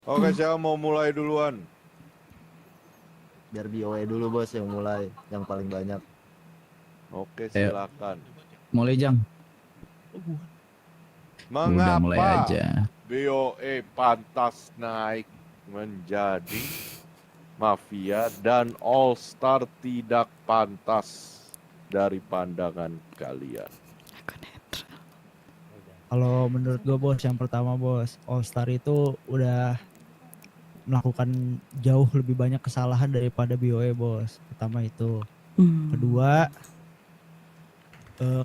Oke, siapa mau mulai duluan? Biar BOE dulu bos yang mulai, yang paling banyak. Oke, Ayo, silakan. mulai Jang. Udah mulai Mengapa aja. BOE pantas naik menjadi mafia dan All Star tidak pantas dari pandangan kalian? Kalau menurut gue bos, yang pertama bos, All Star itu udah melakukan jauh lebih banyak kesalahan daripada BOE bos. Pertama itu. Kedua,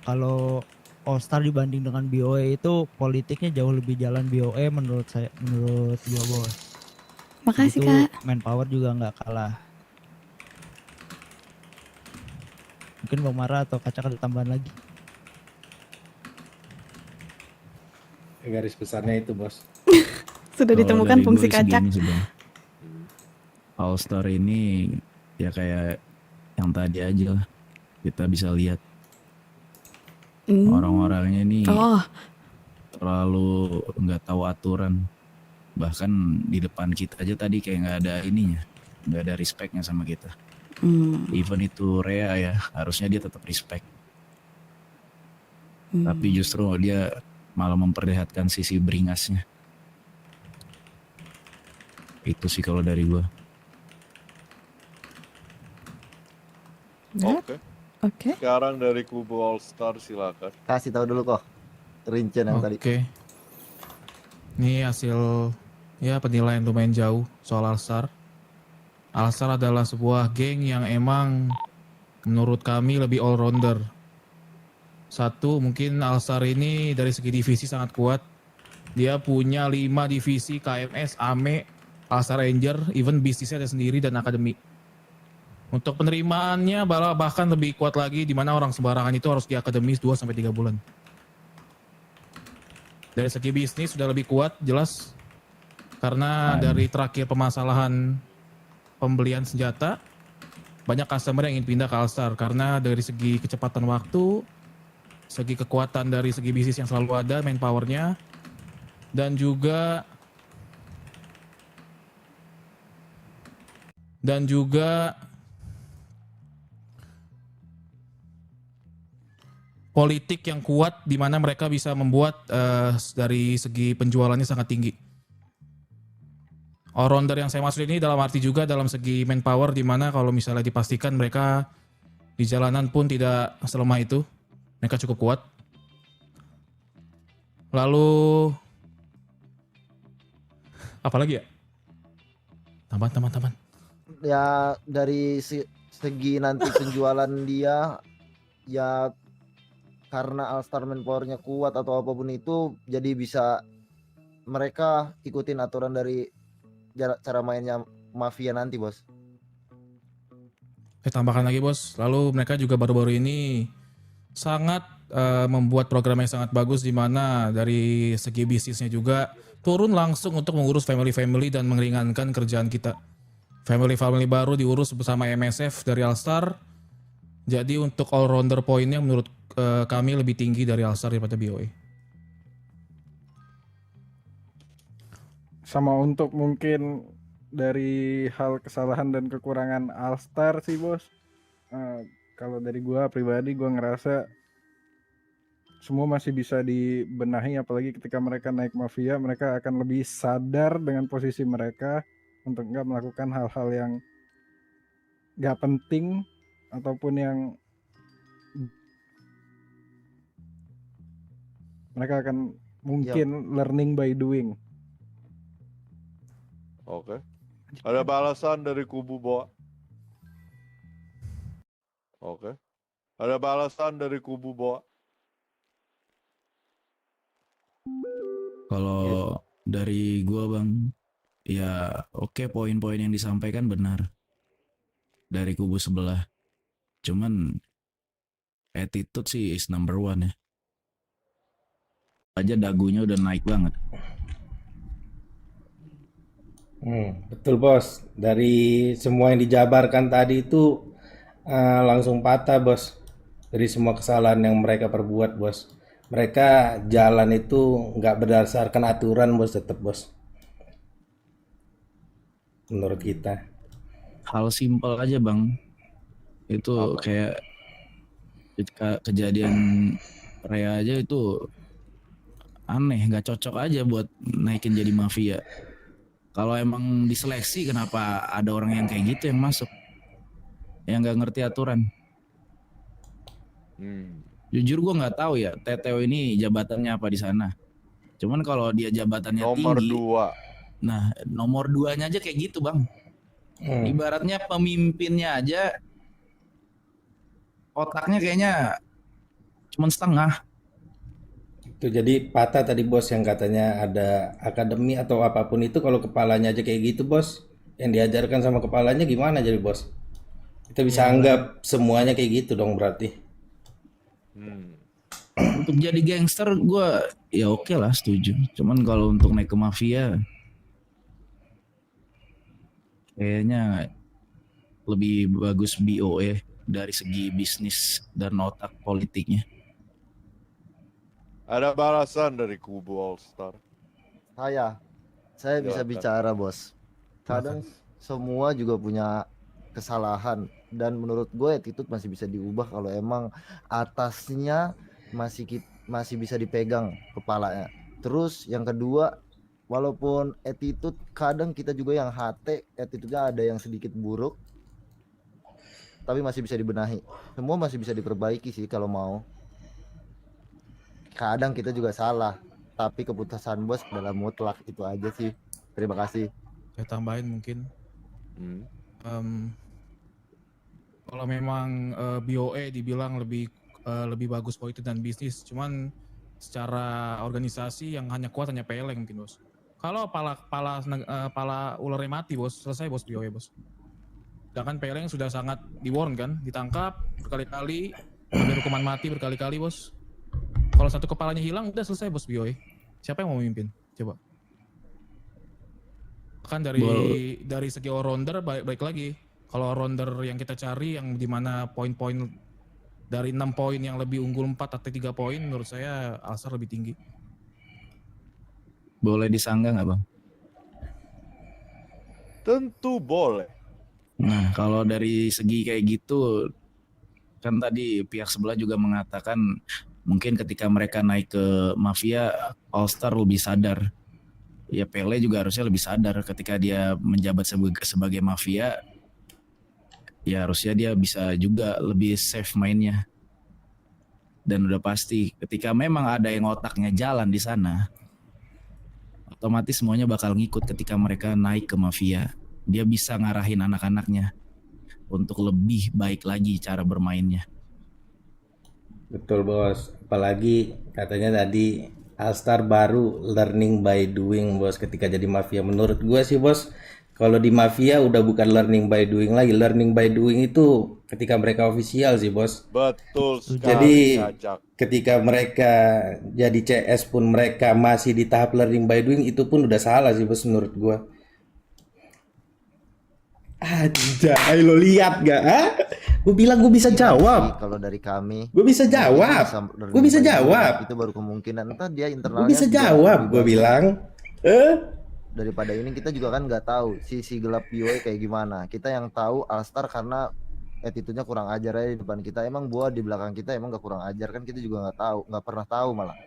kalau All Star dibanding dengan BOE itu politiknya jauh lebih jalan BOE menurut saya, menurut gua bos. Makasih Itu Kak. manpower juga nggak kalah. Mungkin Bang Mara atau Kaca ada tambahan lagi. Garis besarnya itu bos. Sudah Kalau ditemukan dari fungsi gue segini kacak. sih Bang. All Star ini ya kayak yang tadi aja lah. Kita bisa lihat orang-orangnya ini Oh, terlalu nggak tahu aturan. Bahkan di depan kita aja tadi kayak nggak ada ininya, nggak ada respectnya sama kita. Even itu Rea ya, harusnya dia tetap respect. Tapi justru dia malah memperlihatkan sisi beringasnya. Itu sih kalau dari gua. Oke. oke. Sekarang dari kubu All Star silakan. Kasih tahu dulu kok rincian yang tadi. Oke. Ini hasil ya penilaian lumayan jauh soal Alstar. Alstar adalah sebuah geng yang emang menurut kami lebih all-rounder. Satu, mungkin Alstar ini dari segi divisi sangat kuat. Dia punya 5 divisi KMS, AME, Alstar Ranger, even bisnisnya ada sendiri dan akademi. Untuk penerimaannya bahkan lebih kuat lagi, di mana orang sembarangan itu harus di akademis 2-3 bulan. Dari segi bisnis sudah lebih kuat, jelas. Karena dari terakhir permasalahan pembelian senjata, banyak customer yang ingin pindah ke Alstar. Karena dari segi kecepatan waktu, segi kekuatan dari segi bisnis yang selalu ada, manpowernya, dan juga politik yang kuat di mana mereka bisa membuat dari segi penjualannya sangat tinggi. All-rounder yang saya maksud ini dalam arti juga dalam segi manpower, di mana kalau misalnya dipastikan mereka di jalanan pun tidak selemah itu. Mereka cukup kuat. Lalu apa lagi ya? Tambahan. Ya dari segi nanti penjualan dia ya karena All Star manpowernya kuat atau apapun itu, jadi bisa mereka ikutin aturan dari cara mainnya mafia nanti bos. Saya tambahkan lagi bos. Lalu mereka juga baru-baru ini sangat membuat program yang sangat bagus, di mana dari segi bisnisnya juga turun langsung untuk mengurus family dan meringankan kerjaan kita. Family baru diurus bersama MSF dari Alstar. Jadi untuk all-rounder poinnya menurut kami lebih tinggi dari Alstar daripada BOE. Sama untuk mungkin dari hal kesalahan dan kekurangan Alstar sih bos. Kalau dari gua pribadi, gua ngerasa semua masih bisa dibenahi, apalagi ketika mereka naik mafia, mereka akan lebih sadar dengan posisi mereka untuk nggak melakukan hal-hal yang nggak penting ataupun yang mereka akan mungkin learning by doing. Oke. Ada balasan dari kubu Boa? Oke. Ada balasan dari kubu Boa? Kalau dari gua Bang, ya oke, poin-poin yang disampaikan benar dari kubu sebelah. Cuman attitude sih is number one ya. Aja dagunya udah naik banget. Betul bos. Dari semua yang dijabarkan tadi itu langsung patah bos. Dari semua kesalahan yang mereka perbuat bos. Mereka jalan itu nggak berdasarkan aturan bos, tetap bos. menurut kita. Hal simpel aja bang, itu Apa? kayak kejadian Rea aja itu aneh, nggak cocok aja buat naikin jadi mafia. Kalau emang diseleksi, kenapa ada orang yang kayak gitu yang masuk, yang nggak ngerti aturan? Jujur gue nggak tahu ya TTO ini jabatannya apa di sana. Cuman kalau dia jabatannya Nomor tinggi, 2. nah nomor 2-nya aja kayak gitu bang. Ibaratnya pemimpinnya aja otaknya kayaknya cuman setengah. Itu jadi patah tadi bos yang katanya ada akademi atau apapun itu, kalau kepalanya aja kayak gitu bos, yang diajarkan sama kepalanya gimana jadi bos? Kita bisa anggap semuanya kayak gitu dong berarti. Untuk jadi gangster gue ya oke lah, setuju. Cuman kalau untuk naik ke mafia kayaknya lebih bagus BOE dari segi bisnis dan otak politiknya. Ada balasan dari kubu All Star. Saya bisa Silakan. bicara bos. Kadang semua juga punya kesalahan, dan menurut gue attitude masih bisa diubah kalau emang atasnya masih bisa dipegang kepalanya. Terus yang kedua, walaupun attitude kadang kita juga yang attitude-nya ada yang sedikit buruk, tapi masih bisa dibenahi. Semua masih bisa diperbaiki sih kalau mau. Kadang kita juga salah, tapi keputusan bos dalam mutlak, itu aja sih. Terima kasih. Saya tambahin mungkin. Kalau memang BOE dibilang lebih bagus politik dan bisnis, cuman secara organisasi yang hanya kuat hanya PLN mungkin bos. Kalau pala ularnya mati bos, selesai bos BOE bos. Sedangkan PLN sudah sangat di-warn kan, ditangkap berkali-kali, ambil hukuman mati berkali-kali bos. Kalau satu kepalanya hilang udah selesai bos BOE. Siapa yang mau memimpin? Coba. Kan dari segi all-rounder baik lagi. Kalau all-rounder yang kita cari yang dimana poin-poin dari 6 poin yang lebih unggul 4 atau 3 poin, menurut saya Alstar lebih tinggi. Boleh disanggah nggak bang? Tentu boleh. Nah kalau dari segi kayak gitu, kan tadi pihak sebelah juga mengatakan mungkin ketika mereka naik ke mafia, All Star lebih sadar. Ya Pele juga harusnya lebih sadar ketika dia menjabat sebagai mafia. Ya harusnya dia bisa juga lebih safe mainnya. Dan udah pasti ketika memang ada yang otaknya jalan di sana, otomatis semuanya bakal ngikut ketika mereka naik ke mafia. Dia bisa ngarahin anak-anaknya untuk lebih baik lagi cara bermainnya. Betul bos, apalagi katanya tadi Alstar baru learning by doing bos ketika jadi mafia. Menurut gue sih bos, kalau di mafia udah bukan learning by doing lagi. Learning by doing itu ketika mereka official sih bos. Betul sekali. Jadi Cacak. ketika mereka jadi CS pun mereka masih di tahap learning by doing, itu pun udah salah sih bos menurut gue. Anjay, lo lihat gak? Gue bilang gue bisa jawab. Kalau dari kami, Gue bisa jawab. Gue bisa jawab. Itu baru kemungkinan. Entah dia Gue internalnya. bisa jawab. Gue bilang. Daripada ini kita juga kan nggak tahu sisi gelap BOE kayak gimana. Kita yang tahu Alstar karena attitude-nya kurang ajar aja di depan kita. Emang buat di belakang kita emang nggak kurang ajar kan, kita juga nggak tahu, nggak pernah tahu malah.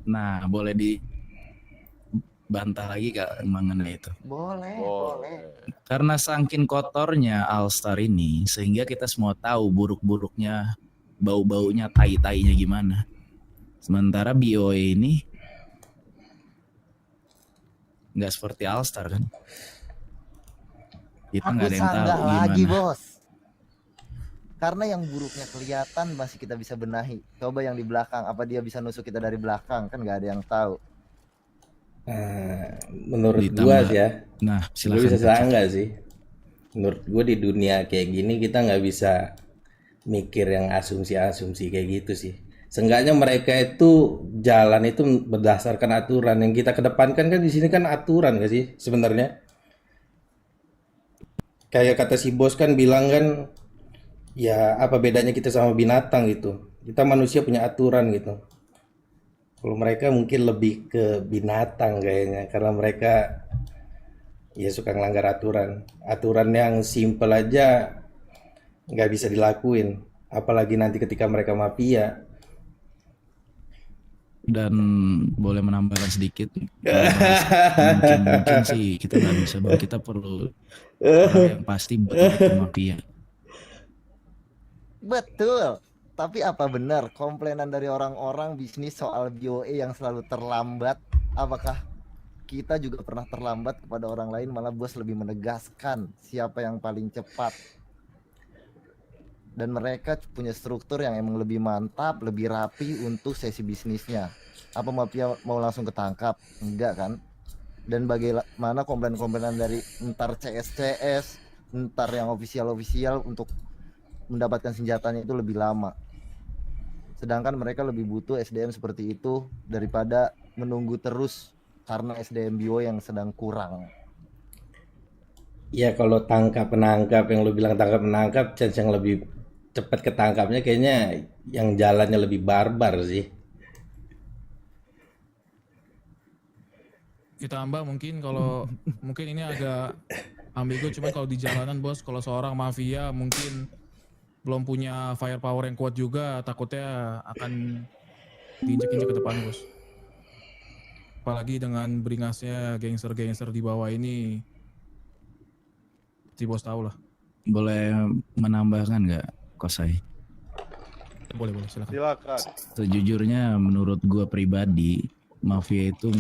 Nah boleh dibantah lagi Kak mengenai itu? Boleh. Karena saking kotornya Alstar ini, sehingga kita semua tahu buruk-buruknya, bau-baunya, tai-tainya gimana. Sementara BOE ini nggak seperti Alstar kan. Kita nggak ada yang tahu gimana. Lagi bos. Karena yang buruknya kelihatan masih kita bisa benahi. Coba yang di belakang, apa dia bisa nusuk kita dari belakang, kan nggak ada yang tahu. Menurut gua sih ya. Nah, Gue silakan. bisa sanggah sih. Menurut gue di dunia kayak gini kita nggak bisa mikir yang asumsi-asumsi kayak gitu sih. Seenggaknya mereka itu jalan itu berdasarkan aturan. Yang kita kedepankan kan di sini kan aturan gak sih sebenarnya? Kayak kata si bos kan bilang kan, ya apa bedanya kita sama binatang gitu. Kita manusia punya aturan gitu. Kalau mereka mungkin lebih ke binatang kayaknya, karena mereka Ya suka ngelanggar aturan. Aturan yang simple aja nggak bisa dilakuin. Apalagi nanti ketika mereka mafia. Dan boleh menambahkan sedikit mungkin sih kita nggak bisa Bang, kita perlu orang yang pasti betul mafia. Betul. Tapi apa benar komplainan dari orang-orang bisnis soal BOE yang selalu terlambat? Apakah kita juga pernah terlambat kepada orang lain, malah bos lebih menegaskan siapa yang paling cepat? Dan mereka punya struktur yang emang lebih mantap, lebih rapi untuk sesi bisnisnya. Apa mafia mau langsung ketangkap? Enggak kan? Dan bagaimana komplain-komplainan dari entar CS, entar yang ofisial untuk mendapatkan senjatanya itu lebih lama. Sedangkan mereka lebih butuh SDM seperti itu daripada menunggu terus karena SDM bio yang sedang kurang. Ya kalau tangkap penangkap yang lu bilang tangkap penangkap, chance yang lebih cepat ketangkapnya kayaknya yang jalannya lebih barbar sih. Kita tambah mungkin kalau mungkin ini agak ambigu, cuman kalau di jalanan bos, kalau seorang mafia mungkin belum punya firepower yang kuat juga, takutnya akan diinjek-injek ke depan bos. Apalagi dengan beringasnya gangster-gangster di bawah ini, si bos tahu lah. Boleh menambahkan nggak Kosai? Boleh silakan. Silakan. Sejujurnya menurut gua pribadi, mafia itu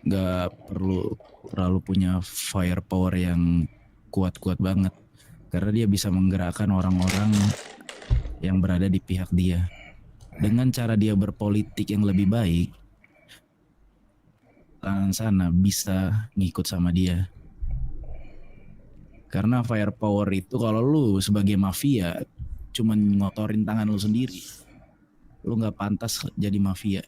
nggak perlu terlalu punya firepower yang kuat-kuat banget, karena dia bisa menggerakkan orang-orang yang berada di pihak dia. Dengan cara dia berpolitik yang lebih baik, tangan sana bisa ngikut sama dia. Karena firepower itu kalau lu sebagai mafia cuman ngotorin tangan lu sendiri, lu nggak pantas jadi mafia.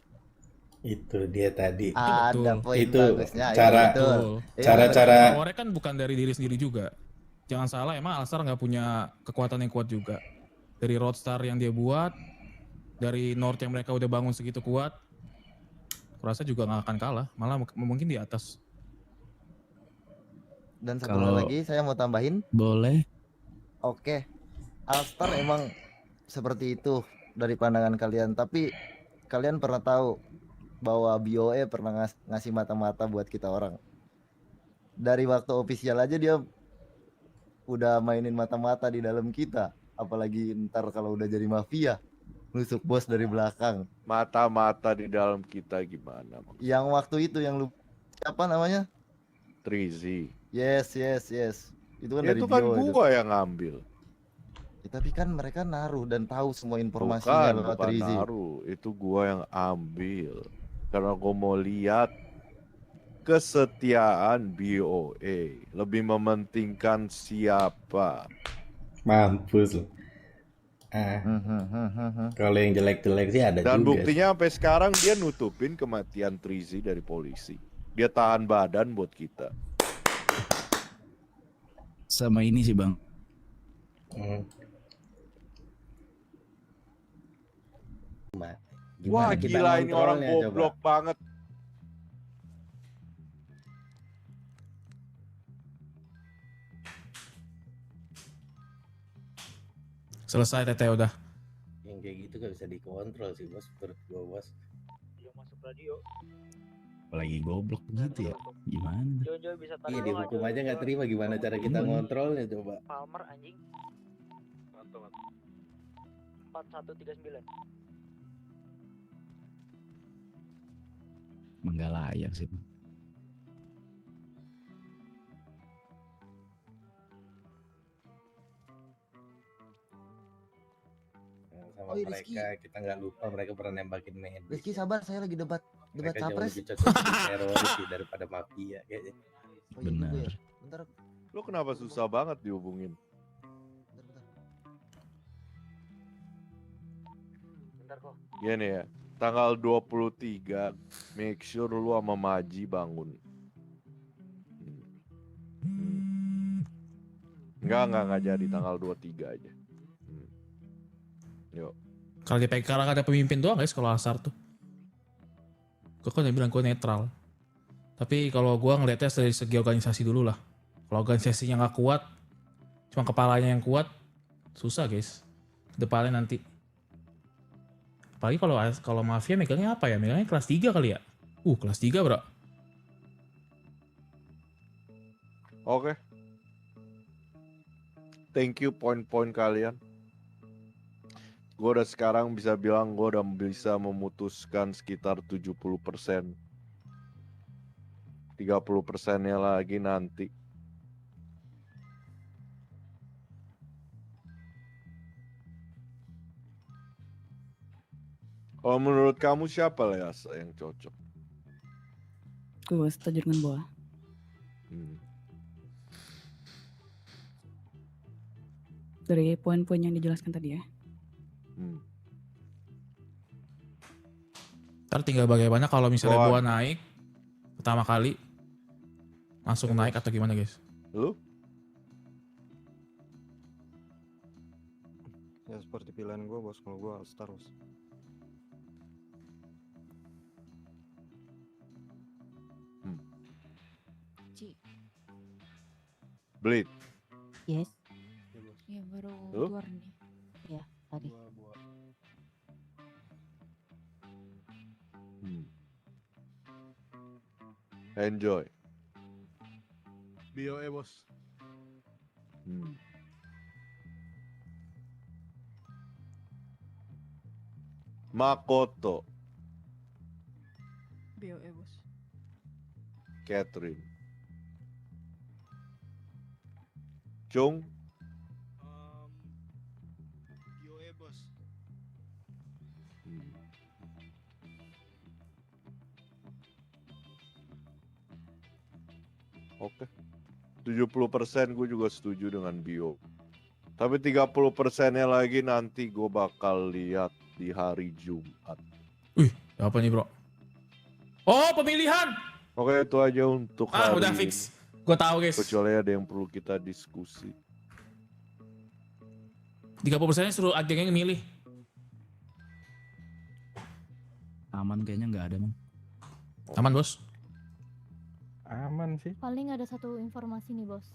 Itu dia tadi. Ada poin Itu bagusnya. cara- betul. Cara-cara Powernya kan bukan dari diri sendiri juga. Jangan salah, emang Alstar nggak punya kekuatan yang kuat juga. Dari Roadstar yang dia buat, dari North yang mereka udah bangun segitu kuat, kurasa juga nggak akan kalah, malah mungkin di atas. Dan satu Kalau- hal lagi saya mau tambahin. Boleh? Oke, Alstar emang seperti itu dari pandangan kalian. Tapi kalian pernah tahu bahwa BOE pernah ngasih mata-mata buat kita orang. Dari waktu official aja dia udah mainin mata-mata di dalam kita. Apalagi ntar kalau udah jadi mafia, nusuk bos dari belakang. Mata-mata di dalam kita gimana? Yang waktu itu yang lu siapa namanya? Trizi. Yes. Itu kan dari Itu kan BOE itu. gua yang ngambil. Ya, tapi kan mereka naruh dan tahu semua informasinya lewat Bukan Rizi. naruh. Itu gua yang ambil. Karena gua mau lihat kesetiaan BOE. Lebih mementingkan siapa. mampus lu. Kalau yang jelek-jelek sih ada Dan juga. buktinya sampai sekarang dia nutupin kematian Trizi dari polisi. Dia tahan badan buat kita. Sama ini sih Bang, Hmm. Wah Gimana kita gila ini orang ngontrolnya coba? goblok banget. Selesai Tete udah. Yang kayak gitu gak bisa dikontrol sih bos, menurut gua bos. apalagi goblok gitu ya. Gimana? Iya dihukum aja nggak terima, gimana cara kita ngontrolnya coba? Palmer anjing. 4139. Enggak layak sih. Sama iya, mereka kita nggak lupa mereka pernah nembakin medis. Rizky sabar, saya lagi debat Mereka jauh capres. lebih cocok jadi teroris sih daripada mafia kayaknya. Oh, iya juga Benar. ya. Bentar, Lo kenapa susah banget dihubungin? bentar. Bentar kok. Gini ya, tanggal 23 make sure lu sama Maji bangun. Enggak jadi tanggal 23 aja. Yuk. Kalau di PK ada pemimpin doang guys kalau Alstar tuh. Gue kan udah bilang gue netral. Tapi kalau gue ngeliatnya dari segi organisasi dulu lah. Kalau organisasinya nggak kuat, cuma kepalanya yang kuat, susah guys. Depannya nanti. Apalagi kalau mafia megangnya apa ya? Megangnya kelas 3 kali ya? Kelas 3 bro. Oke. Thank you poin-poin kalian. Gue udah sekarang bisa bilang gue udah bisa memutuskan sekitar 70%. 30%-nya lagi nanti. Kalau menurut kamu siapa lah yang cocok? Gue setuju dengan Boa. Dari poin-poin yang dijelaskan tadi ya. Ntar tinggal bagaimana kalau misalnya Boa naik pertama kali langsung naik atau gimana guys? Lu? Ya seperti pilihan gue bos, kalau gue All Star bos. Ci. Bleed. Yes. Ya bos. Ya baru Lu? keluar nih. Ya tadi. Enjoy. BOE bos. Makoto. BOE bos. Catherine. Chung. BOE bos. Oke. 70% gue juga setuju dengan Bio. Tapi 30%-nya lagi nanti gue bakal lihat di hari Jumat. Wih, apa nih bro? Oh, pemilihan. Oke, itu aja untuk hari Udah ini. fix. Gue tahu guys. Kecuali ada yang perlu kita diskusi. 30%-nya suruh agennya milih. Aman kayaknya nggak ada man. Aman bos. Aman sih. Paling ada satu informasi nih bos.